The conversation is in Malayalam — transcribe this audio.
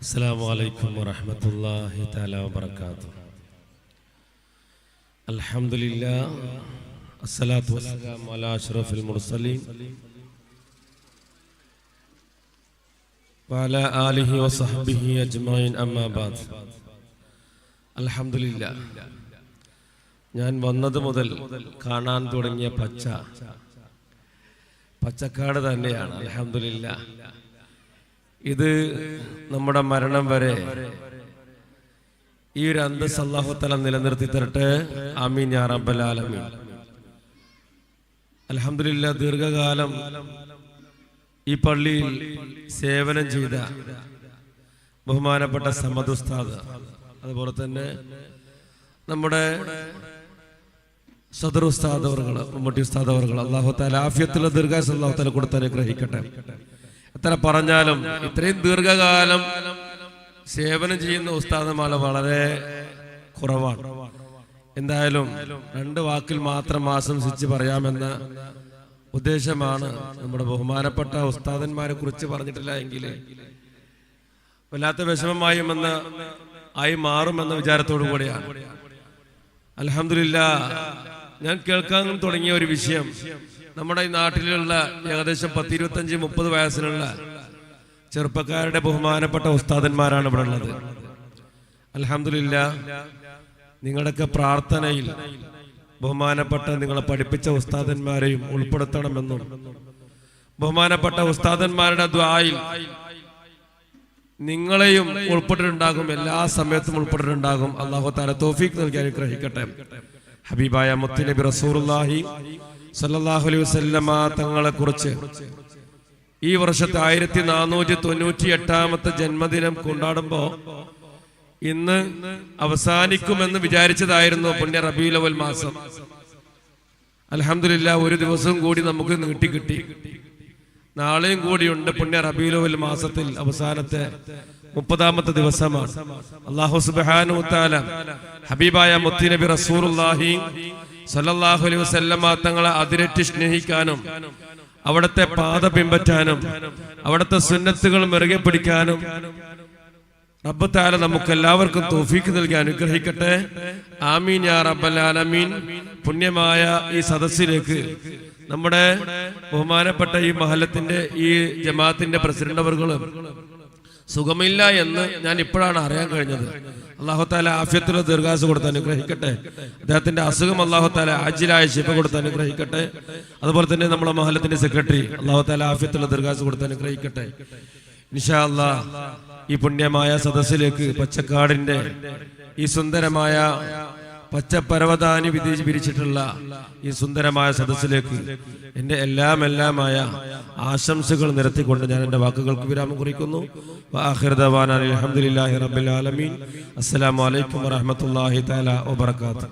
السلام عليكم ورحمة الله تعالى وبركاته. الحمد لله الصلاة والسلام على أشرف المرسلين وعلى آله وصحبه أجمعين أما بعد. الحمد لله. ഞാൻ വന്നത് മുതൽ കാണാൻ തുടങ്ങിയ പച്ചക്കാട് തന്നെയാണ്. അൽഹംദുലില്ലാഹ്. ഇത് നമ്മുടെ മരണം വരെ ഈ ഒരു അന്തസ് അല്ലാഹു തആല നിലനിർത്തി തരട്ടെ. ആമീൻ യാ റബ്ബൽ ആലമീൻ. അൽഹംദുലില്ലാഹ്. ദീർഘകാലം ഈ പള്ളിയിൽ സേവനം ചെയ്ത ബഹുമാനപ്പെട്ട സമദ് ഉസ്താദ്, അതുപോലെ തന്നെ നമ്മുടെ സദർ ഉസ്താദ് അവർകൾ, മമ്മൂട്ടി ഉസ്താദ് അവർകൾ, അല്ലാഹു തആല ആഫിയത്തുള്ള ദീർഘായുസ്സ് അല്ലാഹു തആല കൊടുത്ത് അനുഗ്രഹിക്കട്ടെ. എത്ര പറഞ്ഞാലും ഇത്രയും ദീർഘകാലം സേവനം ചെയ്യുന്ന ഉസ്താദുമാർ വളരെ കുറവാണ്. എന്തായാലും രണ്ട് വാക്കിൽ മാത്രം ആശംസിച്ച് പറയാമെന്ന ഉദ്ദേശമാണ്. നമ്മുടെ ബഹുമാനപ്പെട്ട ഉസ്താദന്മാരെ കുറിച്ച് പറഞ്ഞിട്ടില്ല എങ്കിൽ വല്ലാത്ത ആയി മാറുമെന്ന വിചാരത്തോടു കൂടിയാണ്. അൽഹംദുലില്ലാഹ്. ഞാൻ കേൾക്കാൻ തുടങ്ങിയ ഒരു വിഷയം, നമ്മുടെ ഈ നാട്ടിലുള്ള ഏകദേശം 10-25-30 വയസ്സിലുള്ള ചെറുപ്പക്കാരുടെ ബഹുമാനപ്പെട്ട ഉസ്താദന്മാരാണ് ഇവിടെ ഉള്ളത്. അൽഹംദുലില്ലാഹ്. നിങ്ങളുടെയൊക്കെ പ്രാർത്ഥനയിൽ ബഹുമാനപ്പെട്ട നിങ്ങളെ പഠിപ്പിച്ച ഉസ്താദന്മാരെയും ഉൾപ്പെടുത്തണമെന്നും ബഹുമാനപ്പെട്ട ഉസ്താദന്മാരുടെ ദുആയിൽ നിങ്ങളെയും ഉൾപ്പെട്ടിട്ടുണ്ടാകും, എല്ലാ സമയത്തും ഉൾപ്പെട്ടിട്ടുണ്ടാകും. അല്ലാഹു തആല തൗഫീഖ് നൽകി അനുഗ്രഹിക്കട്ടെ. ഹബീബായ മുത്തുനബി റസൂലുള്ളാഹി സ്വല്ലല്ലാഹു അലൈഹി വസല്ലമ തങ്ങളെ കുറിച്ച് ഈ വർഷത്തെ 1498-ാമത്തെ ജന്മദിനം കൊണ്ടാടുമ്പോ ഇന്ന് അവസാനിക്കുമെന്ന് വിചാരിച്ചതായിരുന്നു പുണ്യ റബീഉൽ അവ്വൽ മാസം. അൽഹംദുലില്ലാഹ്. ഒരു ദിവസം കൂടി നമുക്ക് നീട്ടിക്കിട്ടി. നാളെയും കൂടിയുണ്ട് പുണ്യ റബീഉൽ അവ്വൽ മാസത്തിൽ അവസാനത്തെ 30ാമത്തെ ദിവസമാണ്. അല്ലാഹു സുബ്ഹാനഹു വ തആല ഹബീബായ മുത്തുനബി റസൂലുള്ളാഹി സ്വല്ലല്ലാഹു അലൈഹി വസല്ലമ തങ്ങളെ അതിരറ്റ് സ്നേഹിക്കാനും അവിടുത്തെ പാത പിൻപറ്റാനും അവിടുത്തെ സുന്നത്തുകൾ മുറുകെ പിടിക്കാനും റബ്ബ് തആല നമുക്ക് എല്ലാവർക്കും തൗഫീഖ് നൽകി അനുഗ്രഹിക്കട്ടെ. ആമീൻ യാ റബ്ബൽ ആലമീൻ. പുണ്യമായ ഈ സദസ്സിലേക്ക് നമ്മുടെ ബഹുമാനപ്പെട്ട ഈ മഹല്ലത്തിന്റെ ഈ ജമാഅത്തിന്റെ പ്രസിഡന്റ് അവർകളും സുഖമില്ല എന്ന് ഞാൻ ഇപ്പോഴാണ് അറിയാൻ കഴിഞ്ഞത്. അല്ലാഹു തആല ആഫിയത്തുള്ള ദീർഘായുസ്സ് കൊടുത്ത് അനുഗ്രഹിക്കട്ടെ. അദ്ദേഹത്തിന്റെ അസുഖം അല്ലാഹു തആല ആജിലായ ശിഫ കൊടുത്ത് അനുഗ്രഹിക്കട്ടെ. അതുപോലെ തന്നെ നമ്മുടെ മഹല്ലത്തിന്റെ സെക്രട്ടറി അല്ലാഹു തആല ആഫിയത്തുള്ള ദീർഘായുസ്സ് കൊടുത്ത് അനുഗ്രഹിക്കട്ടെ. ഇൻഷാ അല്ലാഹ്. ഈ പുണ്യമായ സദസ്സിലേക്ക്, പച്ചക്കാടിന്റെ ഈ സുന്ദരമായ പച്ചപ്പരവതാനി വിരിച്ചിട്ടുള്ള ഈ സുന്ദരമായ സദസ്സിലേക്ക് എന്റെ എല്ലാമായ ആശംസകൾ നിരത്തിക്കൊണ്ട് ഞാൻ എന്റെ വാക്കുകൾക്ക് വിരാമം കുറിക്കുന്നു. വആഖിറു ദഅവാനാ അൽഹംദുലില്ലാഹി റബ്ബിൽ ആലമീൻ. അസ്സലാമു അലൈക്കും വറഹ്മത്തുള്ളാഹി തആല വബറകാതുഹു.